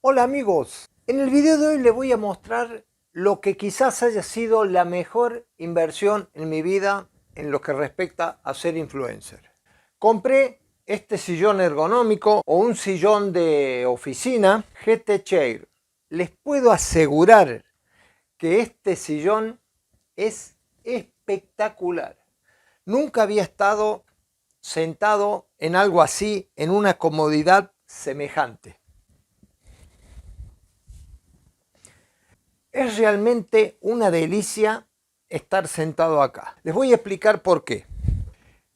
Hola amigos, en el video de hoy les voy a mostrar lo que quizás haya sido la mejor inversión en mi vida en lo que respecta a ser influencer. Compré este sillón ergonómico o un sillón de oficina GT Chair. Les puedo asegurar que este sillón es espectacular. Nunca había estado sentado en algo así, en una comodidad semejante. Es realmente una delicia estar sentado acá. Les voy a explicar por qué.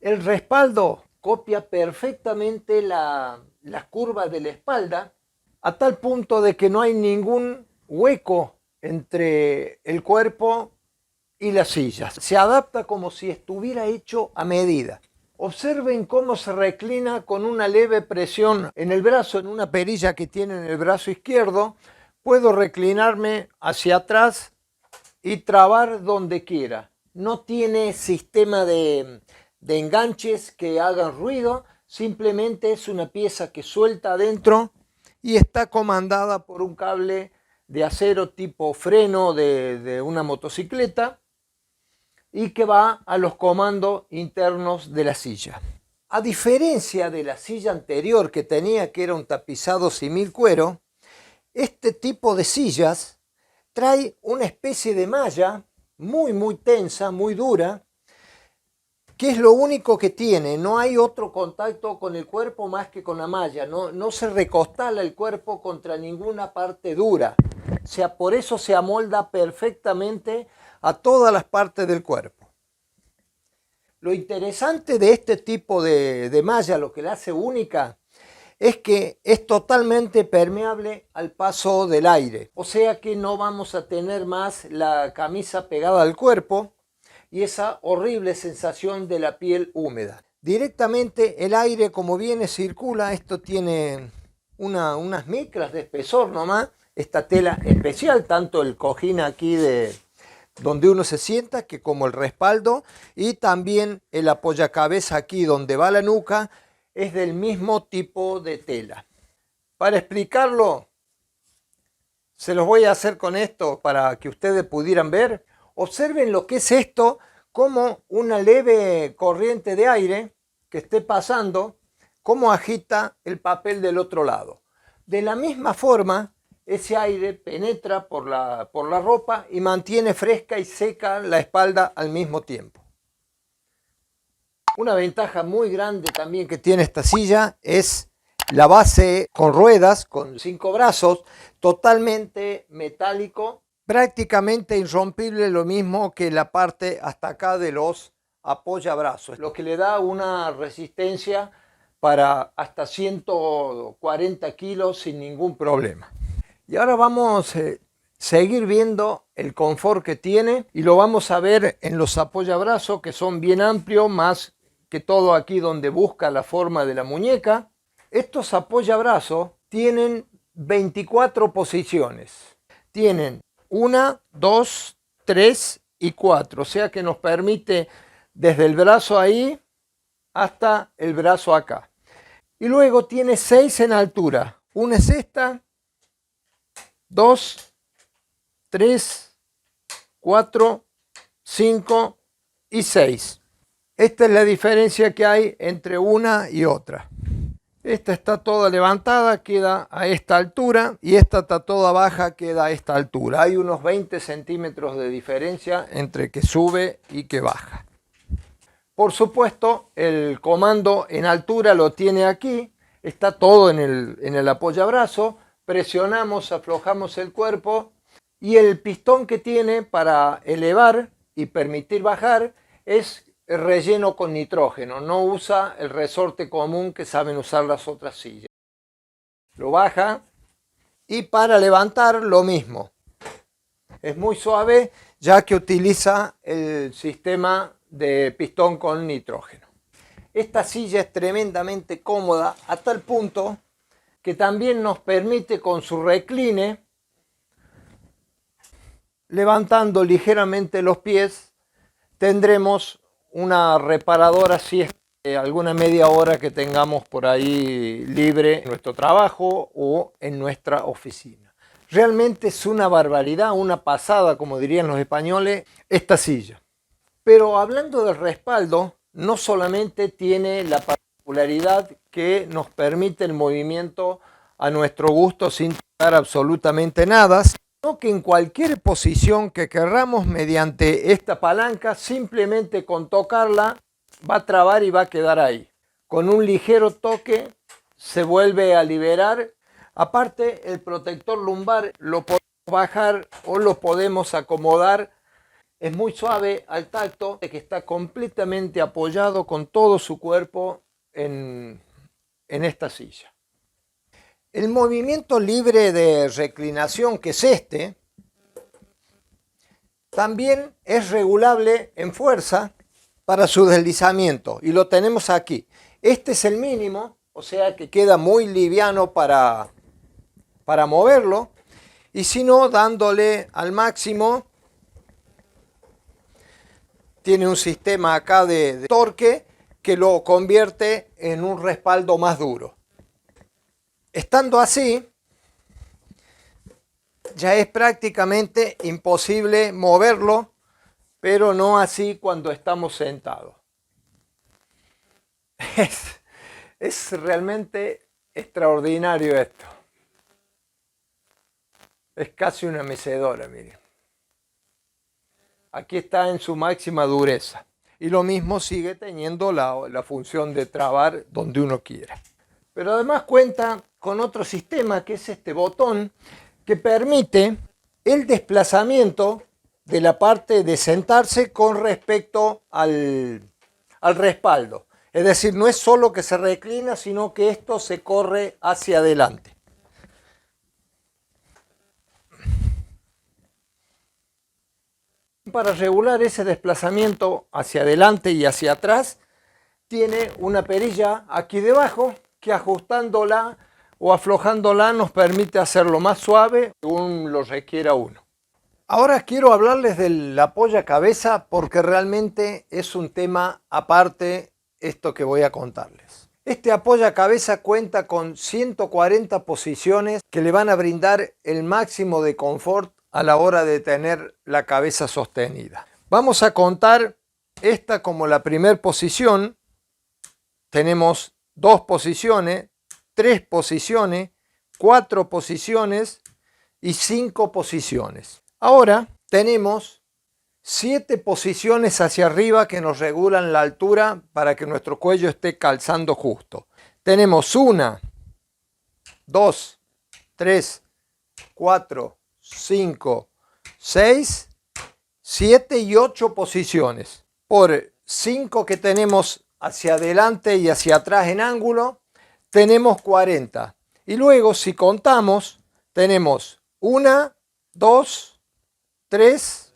El respaldo copia perfectamente las curvas de la espalda a tal punto de que no hay ningún hueco entre el cuerpo y las sillas. Se adapta como si estuviera hecho a medida. Observen cómo se reclina con una leve presión en el brazo, en una perilla que tiene en el brazo izquierdo. Puedo reclinarme hacia atrás y trabar donde quiera. No tiene sistema de enganches que hagan ruido, simplemente es una pieza que suelta adentro y está comandada por un cable de acero tipo freno de una motocicleta y que va a los comandos internos de la silla. A diferencia de la silla anterior que tenía, que era un tapizado simil cuero, este tipo de sillas trae una especie de malla muy tensa, muy dura, que es lo único que tiene. No hay otro contacto con el cuerpo más que con la malla. No se recostala el cuerpo contra ninguna parte dura. O sea, por eso se amolda perfectamente a todas las partes del cuerpo. Lo interesante de este tipo de malla, lo que la hace única, es que es totalmente permeable al paso del aire. O sea que no vamos a tener más la camisa pegada al cuerpo y esa horrible sensación de la piel húmeda. Directamente el aire, como viene, circula. Esto tiene unas micras de espesor nomás. Esta tela especial, tanto el cojín aquí de donde uno se sienta, que como el respaldo, y también el apoyacabezas aquí donde va la nuca, es del mismo tipo de tela. Para explicarlo, se los voy a hacer con esto para que ustedes pudieran ver. Observen lo que es esto, como una leve corriente de aire que esté pasando, cómo agita el papel del otro lado. De la misma forma, ese aire penetra por la ropa y mantiene fresca y seca la espalda al mismo tiempo. Una ventaja muy grande también que tiene esta silla es la base con ruedas, con 5 brazos, totalmente metálico, prácticamente irrompible, lo mismo que la parte hasta acá de los apoyabrazos, lo que le da una resistencia para hasta 140 kilos sin ningún problema. Y ahora vamos a seguir viendo el confort que tiene y lo vamos a ver en los apoyabrazos, que son bien amplios, más que todo aquí donde busca la forma de la muñeca. Estos apoyabrazos tienen 24 posiciones. Tienen 1, 2, 3 y 4. O sea que nos permite desde el brazo ahí hasta el brazo acá. Y luego tiene 6 en altura. Una es esta, 2, 3, 4, 5 y 6. Esta es la diferencia que hay entre una y otra. Esta está toda levantada, queda a esta altura, y esta está toda baja, queda a esta altura. Hay unos 20 centímetros de diferencia entre que sube y que baja. Por supuesto, el comando en altura lo tiene aquí, está todo en el apoyabrazo. Presionamos, aflojamos el cuerpo y el pistón que tiene para elevar y permitir bajar es relleno con nitrógeno, no usa el resorte común que saben usar las otras sillas. Lo baja y para levantar lo mismo. Es muy suave ya que utiliza el sistema de pistón con nitrógeno. Esta silla es tremendamente cómoda a tal punto que también nos permite con su recline, levantando ligeramente los pies, tendremos una reparadora siesta alguna media hora que tengamos por ahí libre en nuestro trabajo o en nuestra oficina. Realmente es una barbaridad, una pasada, como dirían los españoles, esta silla. Pero hablando del respaldo, no solamente tiene la particularidad que nos permite el movimiento a nuestro gusto sin tocar absolutamente nada, sino que en cualquier posición que querramos mediante esta palanca, simplemente con tocarla va a trabar y va a quedar ahí. Con un ligero toque se vuelve a liberar. Aparte, el protector lumbar lo podemos bajar o lo podemos acomodar. Es muy suave al tacto, que está completamente apoyado con todo su cuerpo en esta silla. El movimiento libre de reclinación, que es este, también es regulable en fuerza para su deslizamiento y lo tenemos aquí. Este es el mínimo, o sea que queda muy liviano para moverlo, y si no, dándole al máximo, tiene un sistema acá de torque que lo convierte en un respaldo más duro. Estando así, ya es prácticamente imposible moverlo, pero no así cuando estamos sentados. Es realmente extraordinario esto. Es casi una mecedora, miren. Aquí está en su máxima dureza. Y lo mismo sigue teniendo la función de trabar donde uno quiera. Pero además cuenta con otro sistema, que es este botón, que permite el desplazamiento de la parte de sentarse con respecto al respaldo. Es decir, no es solo que se reclina, sino que esto se corre hacia adelante. Para regular ese desplazamiento hacia adelante y hacia atrás, tiene una perilla aquí debajo que, ajustándola o aflojándola, nos permite hacerlo más suave según lo requiera uno. Ahora quiero hablarles del apoyacabeza, porque realmente es un tema aparte esto que voy a contarles. Este apoyacabeza cuenta con 140 posiciones que le van a brindar el máximo de confort a la hora de tener la cabeza sostenida. Vamos a contar esta como la primera posición. Tenemos 2 posiciones, 3 posiciones, 4 posiciones y 5 posiciones. Ahora tenemos 7 posiciones hacia arriba que nos regulan la altura para que nuestro cuello esté calzando justo. Tenemos 1, 2, 3, 4, 5, 6, 7 y 8 posiciones. Por 5 que tenemos hacia adelante y hacia atrás en ángulo, tenemos 40. Y luego, si contamos, tenemos 1, 2, 3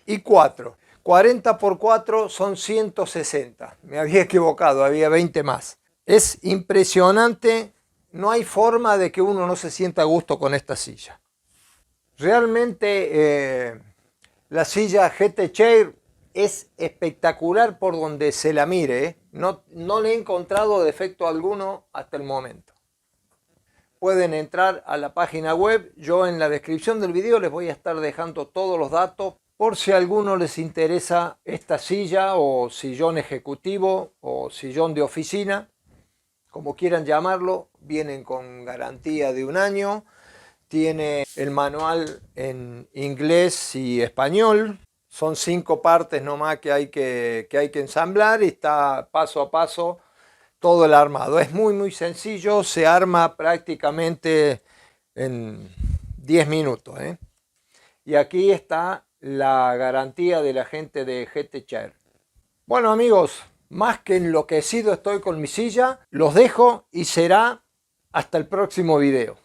y 4. 40 por 4 son 160. Me había equivocado, había 20 más. Es impresionante. No hay forma de que uno no se sienta a gusto con esta silla. Realmente la silla GT Chair es espectacular por donde se la mire. No le he encontrado defecto alguno hasta el momento. Pueden entrar a la página web. Yo en la descripción del video les voy a estar dejando todos los datos por si a alguno les interesa esta silla, o sillón ejecutivo o sillón de oficina, como quieran llamarlo. Vienen con garantía de 1 año. Tiene el manual en inglés y español. Son 5 partes nomás que hay que ensamblar, y está paso a paso todo el armado. Es muy sencillo, se arma prácticamente en 10 minutos. Y aquí está la garantía de la gente de GT Chair. Bueno amigos, más que enloquecido estoy con mi silla. Los dejo y será hasta el próximo video.